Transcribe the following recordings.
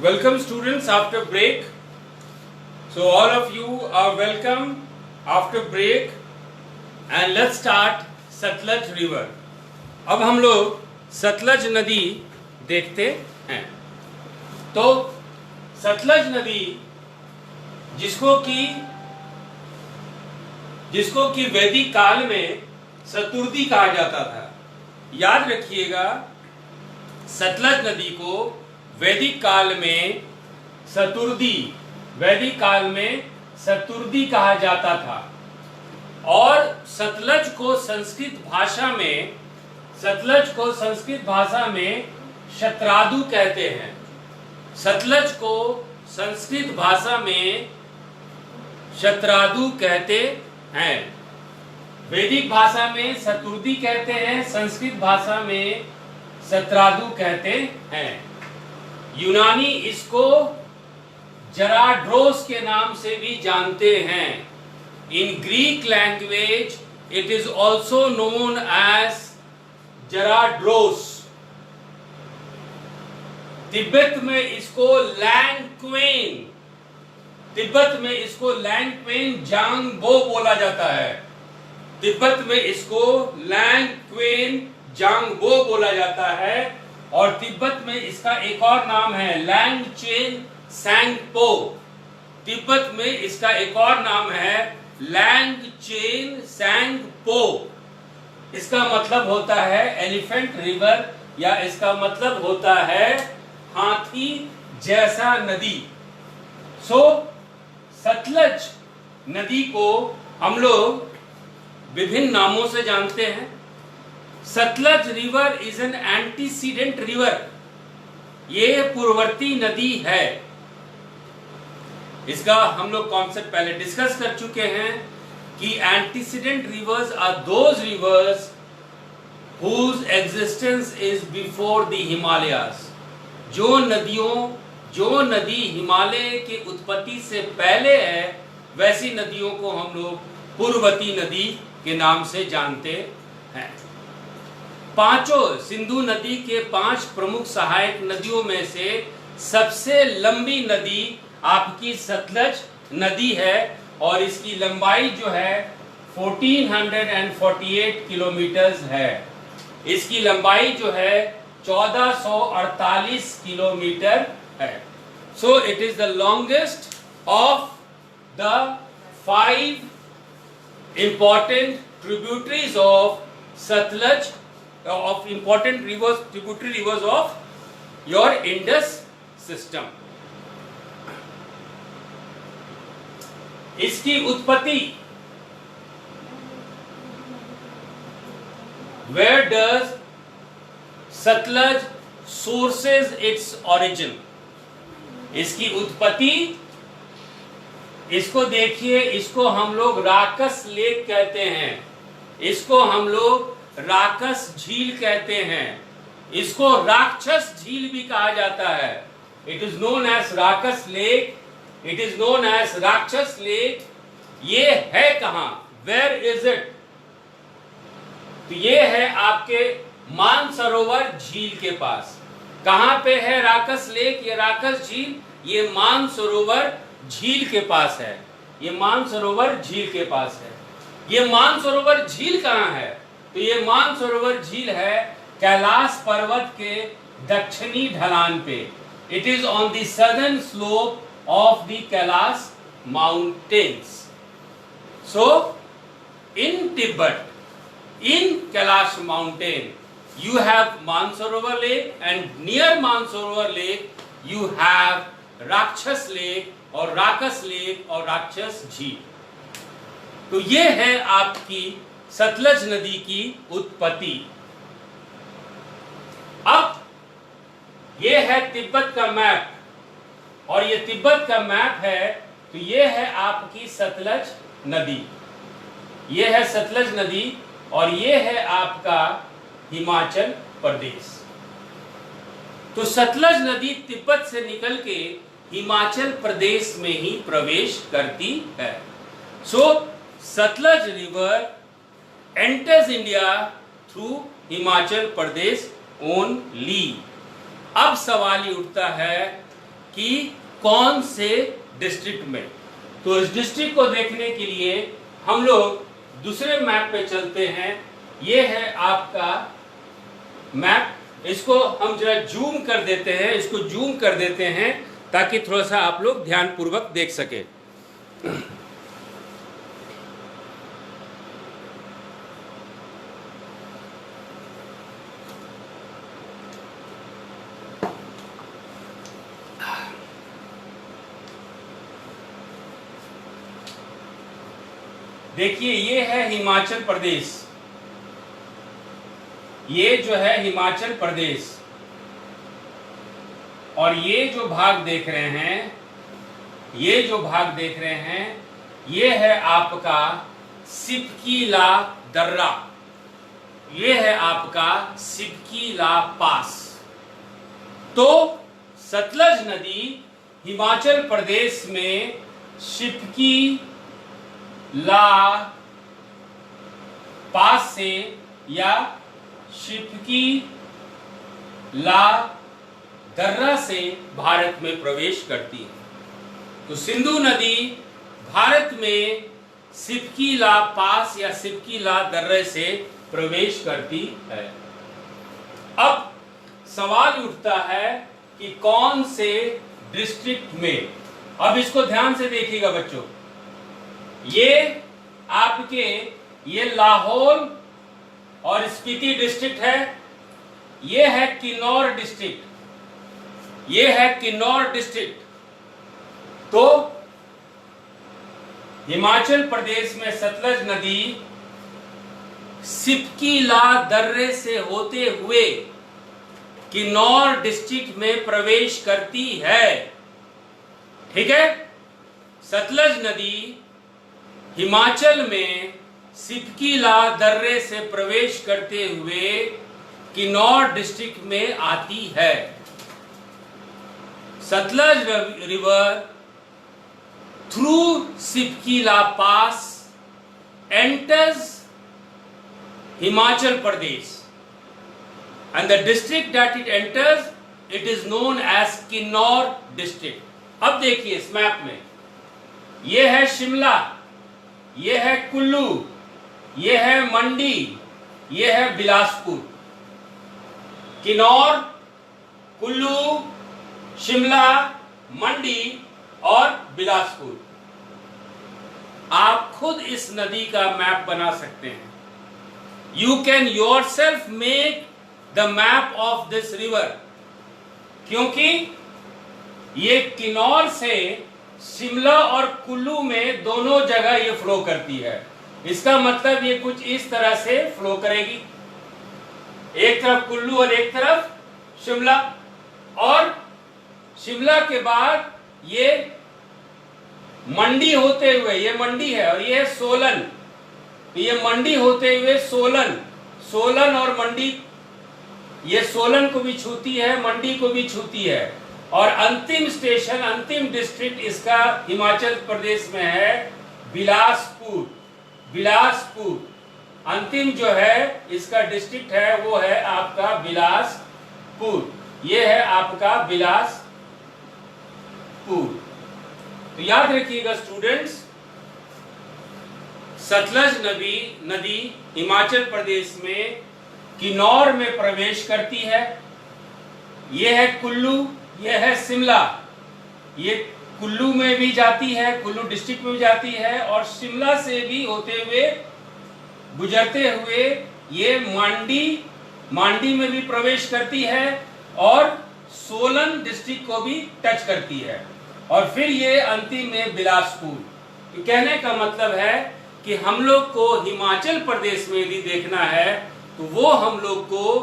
Welcome students after break. So all of you are welcome after break and let's start Sutlej river. अब हम लोग सतलज नदी देखते हैं. तो सतलज नदी जिसको कि वैदिक काल में सतुर्दी कहा जाता था. याद रखिएगा, सतलज नदी को वैदिक काल में सतुर्दी कहा जाता था और सतलज को संस्कृत भाषा में शतरादु कहते हैं. सतलज को संस्कृत भाषा में शतरादु कहते हैं. वैदिक भाषा में सतुर्दी कहते हैं, संस्कृत भाषा में शतरादु कहते हैं. यूनानी इसको जराड्रोस के नाम से भी जानते हैं. In Greek language it is also known as Zaradros. Tibet में इसको लैंगक्वेन जांगबो बोला जाता है. तिब्बत में इसको लैंगक्वेन जांगबो बोला जाता है और तिब्बत में इसका एक और नाम है लैंगचेन सैंगपो. तिब्बत में इसका एक और नाम है लैंगचेन सैंगपो. इसका मतलब होता है एलिफेंट रिवर या इसका मतलब होता है हाथी जैसा नदी. सो सतलज नदी को हम लोग विभिन्न नामों से जानते हैं. Sutlej river is an antecedent river. ये पूर्ववर्ती नदी है. इसका हम लोग कॉन्सेप्ट पहले डिस्कस कर चुके हैं कि antecedent rivers are those rivers whose existence is before the Himalayas. जो नदी हिमालय के उत्पत्ति से पहले है वैसी नदियों को हम लोग पूर्ववर्ती नदी के नाम से जानते हैं. पांचों सिंधु नदी के 5 प्रमुख सहायक नदियों में से सबसे लंबी नदी आपकी सतलज नदी है और इसकी लंबाई जो है 1448 किलोमीटर है. इसकी लंबाई जो है 1448 किलोमीटर है. So it is the longest of the 5 important tributaries of Satluj, of important rivers, tributary rivers of your Indus system. इसकी उत्पत्ति, where does Satluj sources its origin? इसकी उत्पत्ति, इसको देखिए, इसको हम लोग राकस लेक कहते हैं. इसको हम लोग राकस झील कहते हैं. इसको राक्षस झील भी कहा जाता है. It is known as Rakas lake, it is known as Rakshas lake. ये है कहां? Where is it? तो ये है आपके मानसरोवर झील के पास. कहां पे है राकस लेक? ये राकस झील ये मानसरोवर झील के पास है. ये मानसरोवर झील के पास है. ये मानसरोवर झील कहां है? तो ये मानसरोवर झील है कैलाश पर्वत के दक्षिणी ढलान पे. It is on the southern slope of the Kailash mountains. So in Tibet, in Kailash mountain you have Mansarovar lake and near Mansarovar lake you have राक्षस लेक और राकस लेक और राक्षस झील. तो ये है आपकी सतलज नदी की उत्पत्ति. अब ये है तिब्बत का मैप और ये तिब्बत का मैप है. तो ये है आपकी सतलज नदी. ये है सतलज नदी और ये है आपका हिमाचल प्रदेश. तो सतलज नदी तिब्बत से निकल के हिमाचल प्रदेश में ही प्रवेश करती है. So Sutlej river enters India through Himachal Pradesh only. अब सवाल ये उठता है कि कौन से डिस्ट्रिक्ट में। तो इस डिस्ट्रिक्ट को देखने के लिए हम लोग दूसरे मैप पे चलते हैं। ये है आपका मैप, इसको हम जरा जूम कर देते हैं, इसको जूम कर देते हैं ताकि थोड़ा सा आप लोग ध्यानपूर्वक देख सके। देखिए ये है हिमाचल प्रदेश, ये जो है हिमाचल प्रदेश, और ये जो भाग देख रहे हैं, ये जो भाग देख रहे हैं, ये है आपका सिपकीला दर्रा, ये है आपका सिपकीला पास। तो सतलज नदी हिमाचल प्रदेश में सिपकीला पास से या सिपकीला दर्रा से भारत में प्रवेश करती है। तो सिंधु नदी भारत में सिपकीला पास या सिपकीला दर्रे से प्रवेश करती है। अब सवाल उठता है कि कौन से डिस्ट्रिक्ट में। अब इसको ध्यान से देखिएगा बच्चों, ये आपके ये लाहौल और स्पीति डिस्ट्रिक्ट है, ये है किन्नौर डिस्ट्रिक्ट, ये है किन्नौर डिस्ट्रिक्ट। तो हिमाचल प्रदेश में सतलज नदी सिपकीला दर्रे से होते हुए किन्नौर डिस्ट्रिक्ट में प्रवेश करती है। ठीक है, सतलज नदी हिमाचल में सिपकीला दर्रे से प्रवेश करते हुए किन्नौर डिस्ट्रिक्ट में आती है। Sutlej river through Shipkila pass enters Himachal Pradesh, and the district that it enters, it is known as Kinnaur district. अब देखिए इस मैप में, ये है शिमला, ये है कुल्लू, ये है मंडी, ये है बिलासपुर। किन्नौर, कुल्लू, शिमला, मंडी और बिलासपुर। आप खुद इस नदी का मैप बना सकते हैं। You can yourself make the map of this river, क्योंकि ये किन्नौर से शिमला और कुल्लू में दोनों जगह ये फ्लो करती है। इसका मतलब ये कुछ इस तरह से फ्लो करेगी, एक तरफ कुल्लू और एक तरफ शिमला, और शिमला के बाद ये मंडी होते हुए, ये मंडी है और ये है सोलन, तो ये मंडी होते हुए सोलन, सोलन और मंडी, ये सोलन को भी छूती है, मंडी को भी छूती है, और अंतिम स्टेशन, अंतिम डिस्ट्रिक्ट इसका हिमाचल प्रदेश में है बिलासपुर। बिलासपुर अंतिम जो है इसका डिस्ट्रिक्ट है वो है आपका बिलासपुर, ये है आपका बिलासपुर। तो याद रखिएगा स्टूडेंट्स, सतलज नदी हिमाचल प्रदेश में किन्नौर में प्रवेश करती है। ये है कुल्लू, ये है शिमला, ये कुल्लू में भी जाती है, कुल्लू डिस्ट्रिक्ट में भी जाती है, और शिमला से भी होते हुए गुजरते हुए ये मांडी में भी प्रवेश करती है और सोलन डिस्ट्रिक्ट को भी टच करती है, और फिर ये अंतिम में बिलासपुर। तो कहने का मतलब है कि हम लोग को हिमाचल प्रदेश में यदि देखना है तो वो हम लोग को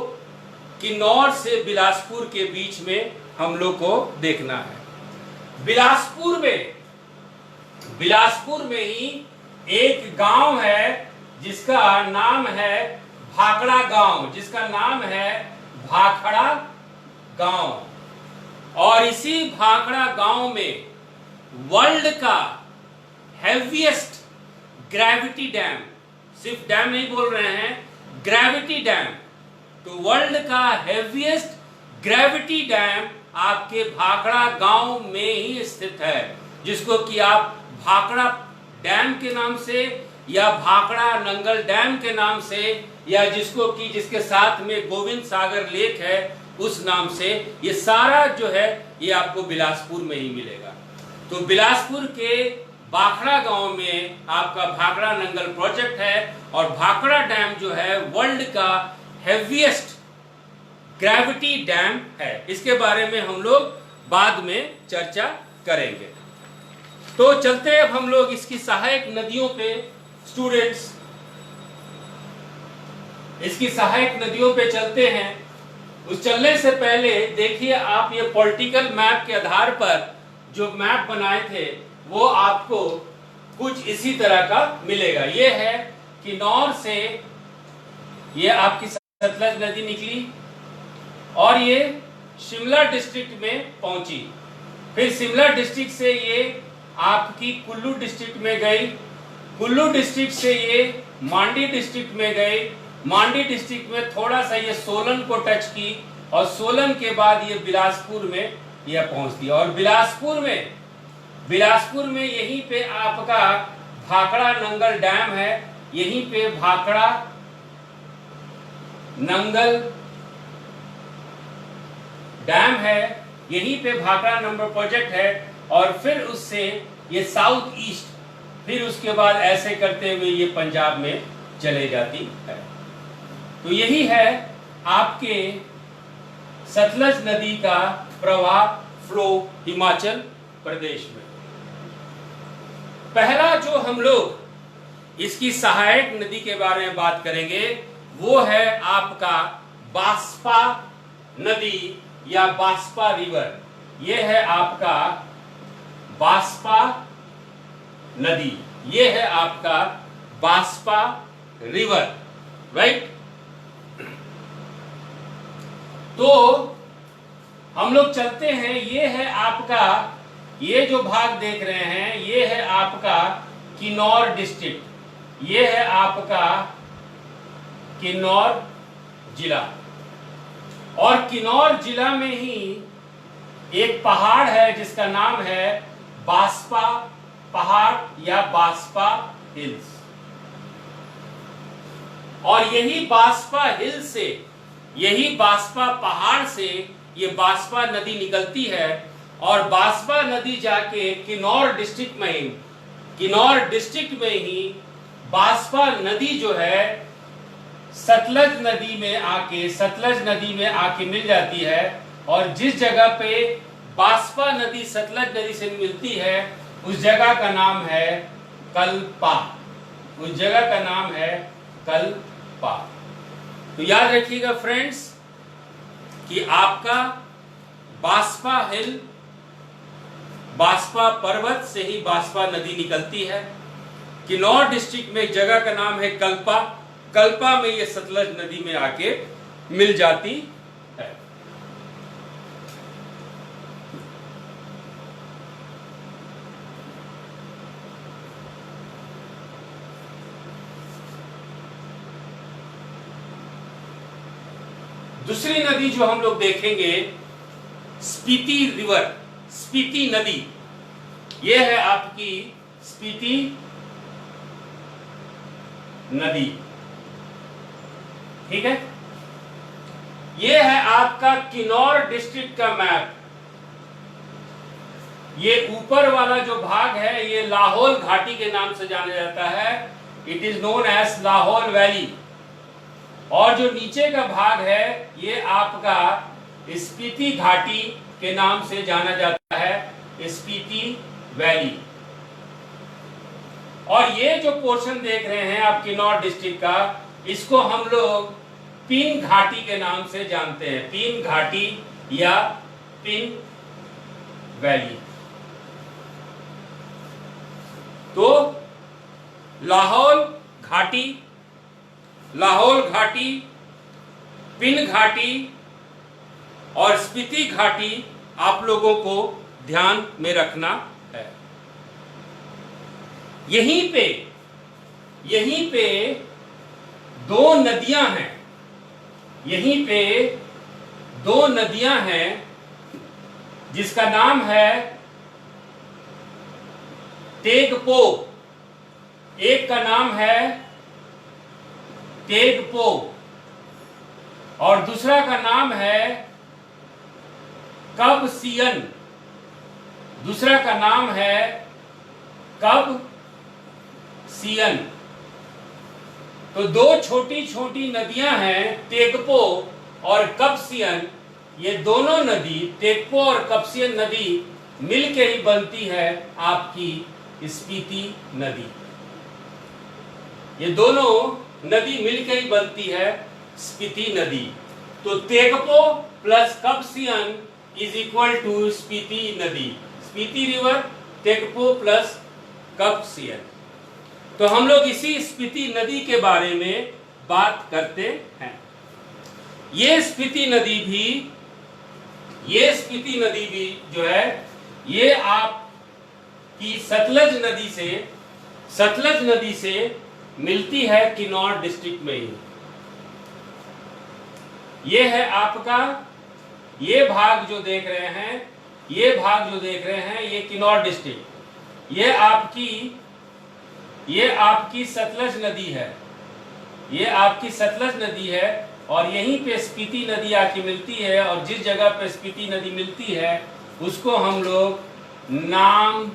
किन्नौर से बिलासपुर के बीच में हम लोग को देखना है। बिलासपुर में ही एक गांव है जिसका नाम है भाखड़ा गांव, जिसका नाम है भाखड़ा गांव, और इसी भाखड़ा गांव में वर्ल्ड का हेवीएस्ट ग्रेविटी डैम, सिर्फ डैम नहीं बोल रहे हैं, ग्रेविटी डैम, तो वर्ल्ड का हेवीएस्ट ग्रेविटी डैम आपके भाखड़ा गांव में ही स्थित है, जिसको कि आप भाखड़ा डैम के नाम से या भाखड़ा नंगल डैम के नाम से, या जिसको कि जिसके साथ में गोविंद सागर लेक है उस नाम से, ये सारा जो है ये आपको बिलासपुर में ही मिलेगा। तो बिलासपुर के भाखड़ा गांव में आपका भाखड़ा नंगल प्रोजेक्ट है, और भाखड़ा डैम जो है वर्ल्ड का हेवीएस्ट ग्रेविटी डैम है। इसके बारे में हम लोग बाद में चर्चा करेंगे। तो चलते हैं अब हम लोग इसकी सहायक नदियों पे स्टूडेंट्स, इसकी सहायक नदियों पे चलते हैं। उस चलने से पहले देखिए, आप ये पॉलिटिकल मैप के आधार पर जो मैप बनाए थे वो आपको कुछ इसी तरह का मिलेगा। ये है किन्नौर से ये आपकी सतलज नदी निकली और ये शिमला डिस्ट्रिक्ट में पहुंची, फिर शिमला डिस्ट्रिक्ट से ये आपकी कुल्लू डिस्ट्रिक्ट में गई, कुल्लू डिस्ट्रिक्ट से ये मांडी डिस्ट्रिक्ट में गई, मांडी डिस्ट्रिक्ट में थोड़ा सा ये सोलन को टच की, और सोलन के बाद ये बिलासपुर में यह पहुंचती है। और बिलासपुर में यहीं पे आपका भाखड़ा नंगल डैम है, यहीं पे भाखड़ा नंगल डैम है, यहीं पे भाखड़ा नंगल प्रोजेक्ट है, और फिर उससे ये साउथ ईस्ट, फिर उसके बाद ऐसे करते हुए ये पंजाब में चले जाती है। तो यही है आपके सतलज नदी का प्रवाह फ्लो हिमाचल प्रदेश में। पहला जो हम लोग इसकी सहायक नदी के बारे में बात करेंगे वो है आपका बास्पा नदी या बास्पा रिवर। ये है आपका बास्पा नदी, ये है आपका बास्पा रिवर, राइट। तो हम लोग चलते हैं, ये है आपका, ये जो भाग देख रहे हैं ये है आपका किन्नौर डिस्ट्रिक्ट, ये है आपका किन्नौर जिला, और किन्नौर जिला में ही एक पहाड़ है जिसका नाम है बास्पा पहाड़ या बास्पा हिल्स, और यही बास्पा हिल से, यही बास्पा पहाड़ से ये बास्पा नदी निकलती है, और बास्पा नदी जाके किन्नौर डिस्ट्रिक्ट में ही, किन्नौर डिस्ट्रिक्ट में ही बास्पा नदी जो है सतलज नदी में आके, सतलज नदी में आके मिल जाती है। और जिस जगह पे बास्पा नदी सतलज नदी से मिलती है उस जगह का नाम है कल्पा, उस जगह का नाम है कल्पा। तो याद रखिएगा फ्रेंड्स कि आपका बास्पा हिल, बास्पा पर्वत से ही बास्पा नदी निकलती है। किन्नौर डिस्ट्रिक्ट में एक जगह का नाम है कल्पा, कल्पा में ये सतलज नदी में आके मिल जाती है। दूसरी नदी जो हम लोग देखेंगे स्पीति रिवर, स्पीति नदी, ये है आपकी स्पीति नदी, ठीक है। ये है आपका किन्नौर डिस्ट्रिक्ट का मैप। ये ऊपर वाला जो भाग है ये लाहौल घाटी के नाम से जाना जाता है, it is known as Lahaul valley, और जो नीचे का भाग है ये आपका स्पीति घाटी के नाम से जाना जाता है, स्पीति वैली। और ये जो पोर्शन देख रहे हैं आप किन्नौर डिस्ट्रिक्ट का, इसको हम लोग पिन घाटी के नाम से जानते हैं, पिन घाटी या पिन वैली। तो लाहौल घाटी, लाहौल घाटी, पिन घाटी और स्पीति घाटी आप लोगों को ध्यान में रखना है। यहीं पे दो नदियां हैं, यहीं पे दो नदियां हैं जिसका नाम है तेगपो। एक का नाम है तेगपो और दूसरा का नाम है कबसियन। दूसरा का नाम है कबसियन। तो दो छोटी छोटी नदियां हैं, तेगपो और कबसियन। ये दोनों नदी, तेगपो और कबसियन नदी मिलके ही बनती है आपकी स्पीति नदी। ये दोनों नदी मिलके ही बनती है स्पीति नदी। तो Tegpo plus Kabzian is equal to Spiti नदी। Spiti river, Tegpo plus Kabzian. तो हम लोग इसी स्पीति नदी के बारे में बात करते हैं। ये स्पीति नदी भी जो है, ये आपकी सतलज नदी से मिलती है किन्नौर डिस्ट्रिक्ट में ही। ये है आपका, ये भाग जो देख रहे हैं, ये किन्नौर डिस्ट्रिक्ट। ये आपकी सतलज नदी है और यहीं पे स्पीति नदी आके मिलती है। और जिस जगह पे स्पीति नदी मिलती है उसको हम लोग नामगिया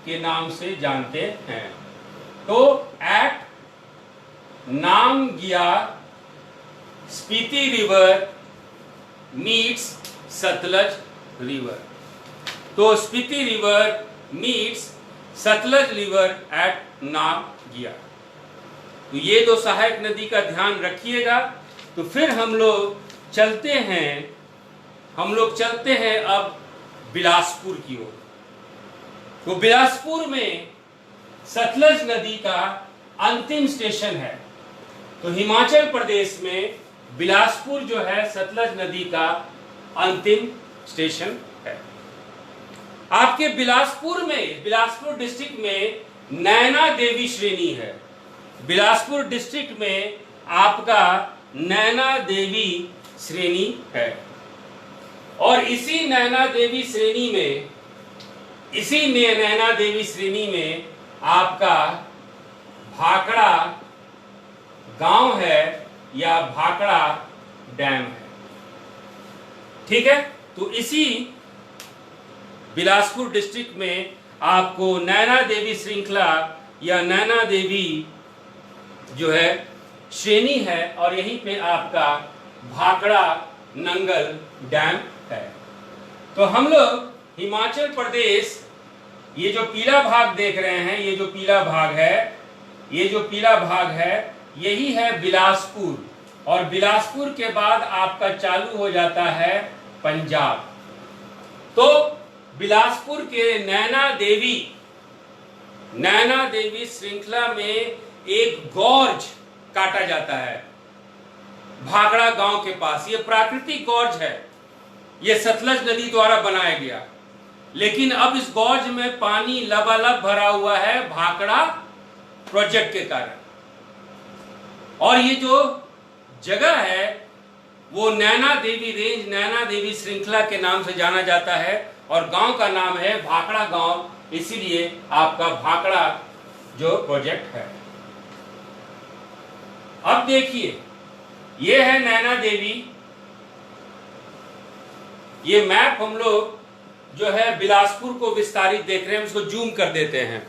के नाम से जानते हैं। तो at Namgia Spiti river meets Sutlej river. तो Spiti river meets Sutlej river at Namgia. तो ये दो सहायक नदी का ध्यान रखिएगा। तो फिर हम लोग चलते हैं अब बिलासपुर की ओर। तो बिलासपुर में सतलज नदी का अंतिम स्टेशन है। तो हिमाचल प्रदेश में बिलासपुर जो है सतलज नदी का अंतिम स्टेशन है। आपके बिलासपुर डिस्ट्रिक्ट में नैना देवी श्रेणी है। बिलासपुर डिस्ट्रिक्ट में आपका नैना देवी श्रेणी है। और इसी नैना देवी श्रेणी में आपका भाखड़ा गांव है या भाखड़ा डैम है। ठीक है। तो इसी बिलासपुर डिस्ट्रिक्ट में आपको नैना देवी श्रृंखला या नैना देवी जो है श्रेणी है और यहीं पे आपका भाखड़ा नंगल डैम है। तो हम लोग हिमाचल प्रदेश, ये जो पीला भाग देख रहे हैं, ये जो पीला भाग है यही है बिलासपुर। और बिलासपुर के बाद आपका चालू हो जाता है पंजाब। तो बिलासपुर के नैना देवी श्रृंखला में एक गॉर्ज काटा जाता है भाखड़ा गांव के पास। ये प्राकृतिक गॉर्ज है, ये सतलज नदी द्वारा बनाया गया। लेकिन अब इस गॉर्ज में पानी लबालब भरा हुआ है भाखड़ा प्रोजेक्ट के कारण। और ये जो जगह है वो नैना देवी रेंज, नैना देवी श्रृंखला के नाम से जाना जाता है और गांव का नाम है भाखड़ा गांव, इसीलिए आपका भाखड़ा जो प्रोजेक्ट है। अब देखिए, ये है नैना देवी। ये मैप हम लोग जो है बिलासपुर को विस्तारित देख रहे हैं, उसको जूम कर देते हैं।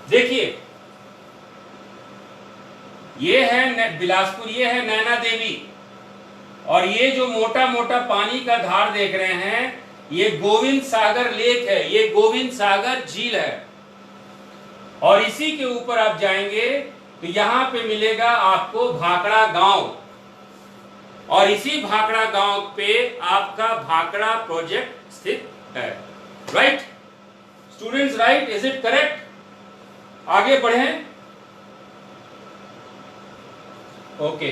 देखिए, ये है बिलासपुर, ये है नैना देवी। और ये जो मोटा मोटा पानी का धार देख रहे हैं, ये गोविंद सागर लेक है, ये गोविंद सागर झील है। और इसी के ऊपर आप जाएंगे तो यहां पे मिलेगा आपको भाखड़ा गांव। और इसी भाखड़ा गांव पे आपका भाखड़ा प्रोजेक्ट स्थित है। Right students, right? Is it correct? आगे बढ़ें। ओके,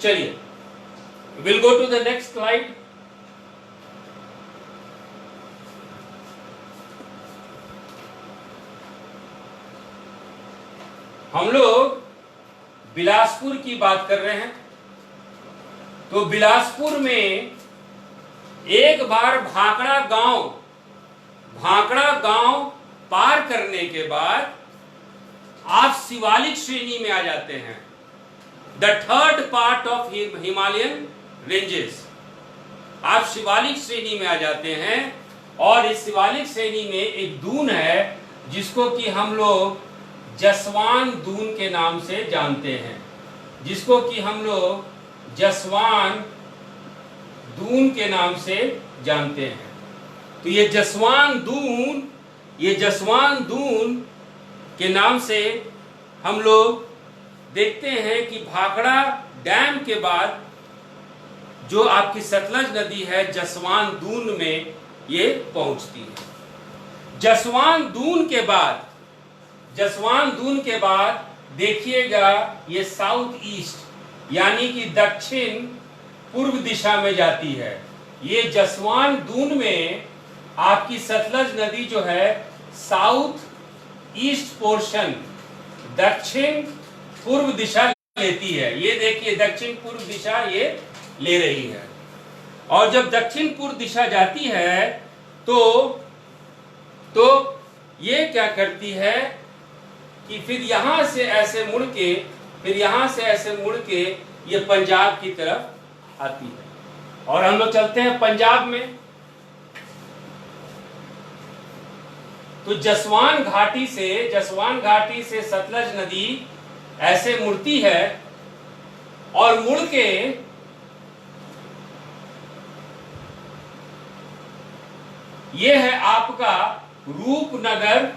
चलिए, will go to the next slide. हम लोग बिलासपुर की बात कर रहे हैं। तो बिलासपुर में एक बार भांकड़ा गांव पार करने के बाद आप शिवालिक श्रेणी में आ जाते हैं, the third part of Himalayan ranges. आप शिवालिक श्रेणी में आ जाते हैं और इस शिवालिक श्रेणी में एक दून है जिसको कि हम लोग जसवान दून के नाम से जानते हैं, जिसको कि हम लोग जसवान दून के नाम से जानते हैं। तो ये जसवान दून के नाम से हम लोग देखते हैं कि भाखड़ा डैम के बाद जो आपकी सतलज नदी है जसवान दून में ये पहुंचती है। जसवान दून के बाद देखिएगा ये साउथ ईस्ट यानी कि दक्षिण पूर्व दिशा में जाती है। ये जसवान दून में आपकी सतलज नदी जो है साउथ ईस्ट पोर्शन दक्षिण पूर्व दिशा लेती है। ये देखिए दक्षिण पूर्व दिशा ये ले रही है और जब दक्षिण पूर्व दिशा जाती है तो ये क्या करती है कि फिर यहां से ऐसे मुड़ के ये पंजाब की तरफ आती है। और हम लोग चलते हैं पंजाब में। तो जसवान घाटी से सतलज नदी ऐसे मुड़ती है और मुड़ के ये है आपका रूपनगर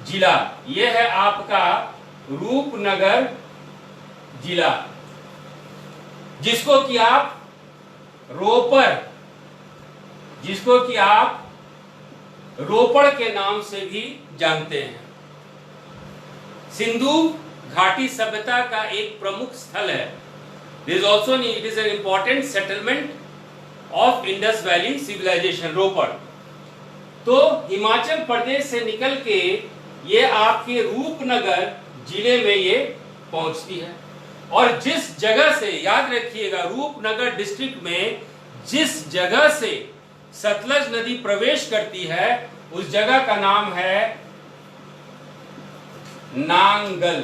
जिला। ये है आपका रूपनगर जिला जिसको कि आप रोपड़ के नाम से भी जानते हैं। सिंधु घाटी सभ्यता का एक प्रमुख स्थल है। It is an important settlement of Indus valley civilisation, Ropar. तो हिमाचल प्रदेश से निकल के ये आपके रूपनगर जिले में ये पहुंचती है और जिस जगह से, याद रखिएगा, रूपनगर डिस्ट्रिक्ट में जिस जगह से सतलज नदी प्रवेश करती है उस जगह का नाम है नांगल।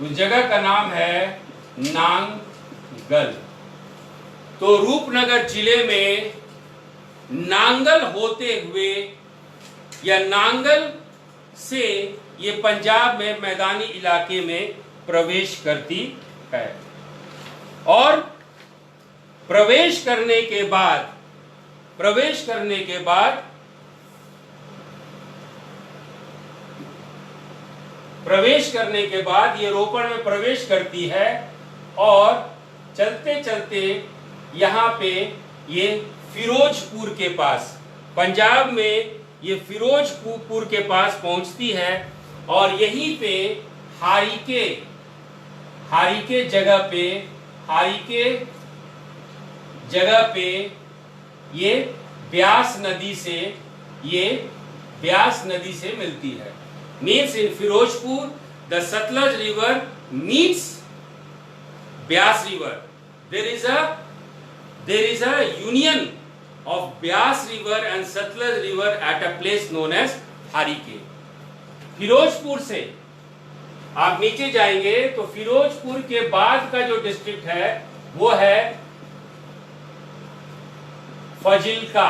उस जगह का नाम है नांगल। तो रूपनगर जिले में नांगल होते हुए या नांगल से ये पंजाब में मैदानी इलाके में प्रवेश करती है और प्रवेश करने के बाद ये रोपड़ में प्रवेश करती है और चलते चलते यहाँ पे ये फिरोजपुर के पास, पंजाब में ये फिरोजपुर के पास पहुंचती है और यहीं पे हारीके जगह पे ये ब्यास नदी से मिलती है। Means in Firozpur the Sutlej river meets Beas river. There is a union of Beas River and Satluj River at a place known as Harike. Firozpur से आप नीचे जाएंगे तो फिरोजपुर के बाद का जो डिस्ट्रिक्ट है वो है फजिल्का।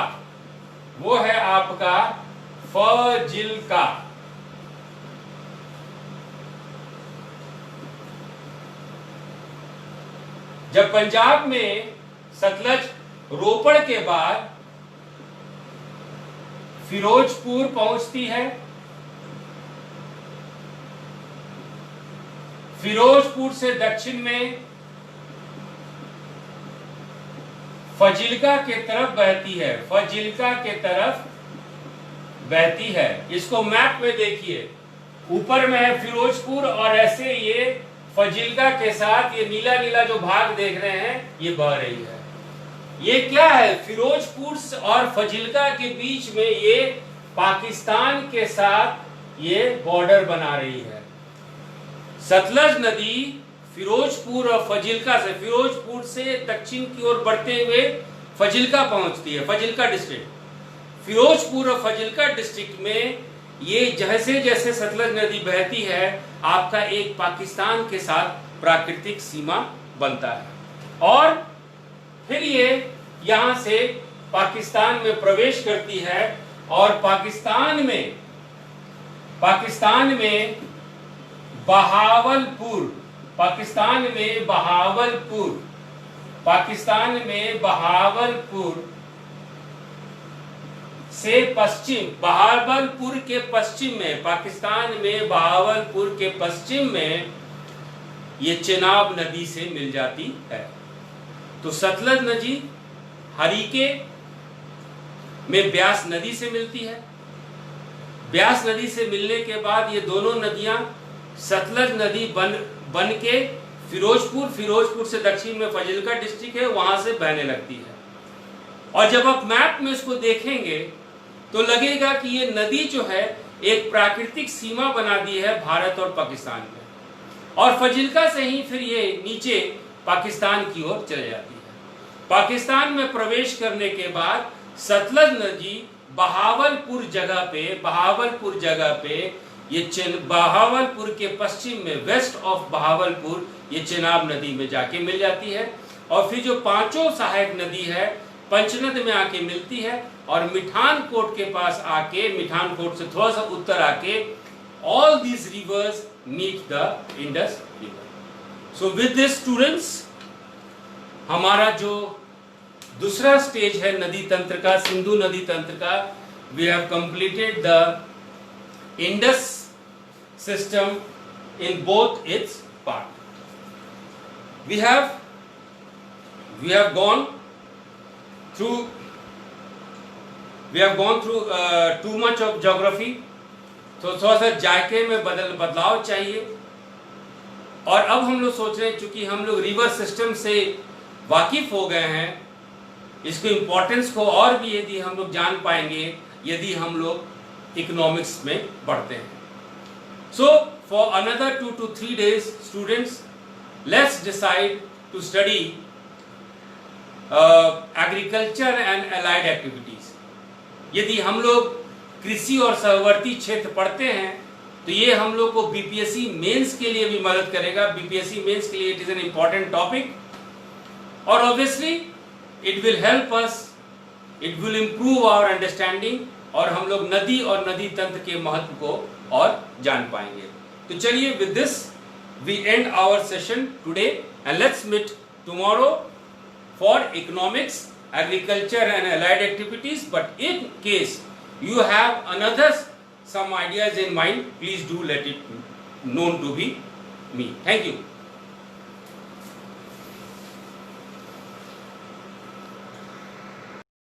वो है आपका फजिल्का। जब पंजाब में सतलज रोपड़ के बाद फिरोजपुर पहुंचती है, फिरोजपुर से दक्षिण में फजिल्का के तरफ बहती है। इसको मैप में देखिए, ऊपर में है फिरोजपुर और ऐसे ये फजिल्का के साथ ये नीला नीला जो भाग देख रहे हैं ये बह रही है। ये क्या है? फिरोजपुर और फजिल्का के बीच में ये पाकिस्तान के साथ ये बॉर्डर बना रही है। सतलज नदी फिरोजपुर और फजिल्का से, फिरोजपुर से दक्षिण की ओर बढ़ते हुए फजिल्का पहुंचती है, फजिल्का डिस्ट्रिक्ट। फिरोजपुर और फजिल्का डिस्ट्रिक्ट में ये जैसे जैसे सतलज नदी बहती है, आपका एक पाकिस्तान के साथ प्राकृतिक सीमा बनता है, और फिर ये यहां से पाकिस्तान में प्रवेश करती है, और पाकिस्तान में बहावलपुर से पश्चिम, बहावलपुर के पश्चिम में, पाकिस्तान में बहावलपुर के पश्चिम में ये चेनाब नदी से मिल जाती है। तो सतलज नदी हरीके में ब्यास नदी से मिलती है। ब्यास नदी से मिलने के बाद ये दोनों नदियां सतलज नदी बन के फिरोजपुर से दक्षिण में फजिल्का डिस्ट्रिक्ट है, वहां से बहने लगती है। और जब आप मैप में इसको देखेंगे तो लगेगा कि ये नदी जो है एक प्राकृतिक सीमा बना दी है भारत और पाकिस्तान में, और फजिल्का से ही फिर ये नीचे पाकिस्तान की ओर चले जाती है। पाकिस्तान में प्रवेश करने के बाद सतलज नदी बहावलपुर जगह पे ये बहावलपुर के पश्चिम में, वेस्ट ऑफ बहावलपुर, ये चेनाब नदी में जाके मिल जाती है। और फिर जो पांचों सहायक नदी है पंचनद में आके मिलती है, और मिठानकोट के पास आके, मिठानकोट से थोड़ा सा उत्तर आके, all these rivers meet the Indus river. So with this students, हमारा जो दूसरा स्टेज है नदी तंत्र का, सिंधु नदी तंत्र का, we have completed the Indus system in both its part. We have gone through too much of geography, तो थोड़ा सा जायके में बदलाव चाहिए। और अब हम लोग सोच रहे हैं, चूंकि हम लोग रिवर सिस्टम से वाकिफ हो गए हैं, इसको इम्पोर्टेंस को और भी यदि हम लोग जान पाएंगे यदि हम लोग इकोनॉमिक्स में बढ़ते हैं। So for another 2 to 3 days students, let's decide to study agriculture and allied activities. यदि हम लोग कृषि और सहवर्ती क्षेत्र पढ़ते हैं तो ये हम लोग को बीपीएससी मेंस के लिए भी मदद करेगा। बीपीएससी मेंस के लिए it is an important topic, और obviously it will help us, it will improve our understanding, और हम लोग नदी और नदी तंत्र के महत्व को और जान पाएंगे। तो चलिए, with this we end our session today, and let's meet tomorrow for economics, agriculture and allied activities. But in case you have another some ideas in mind, please do let it known to be me. Thank you.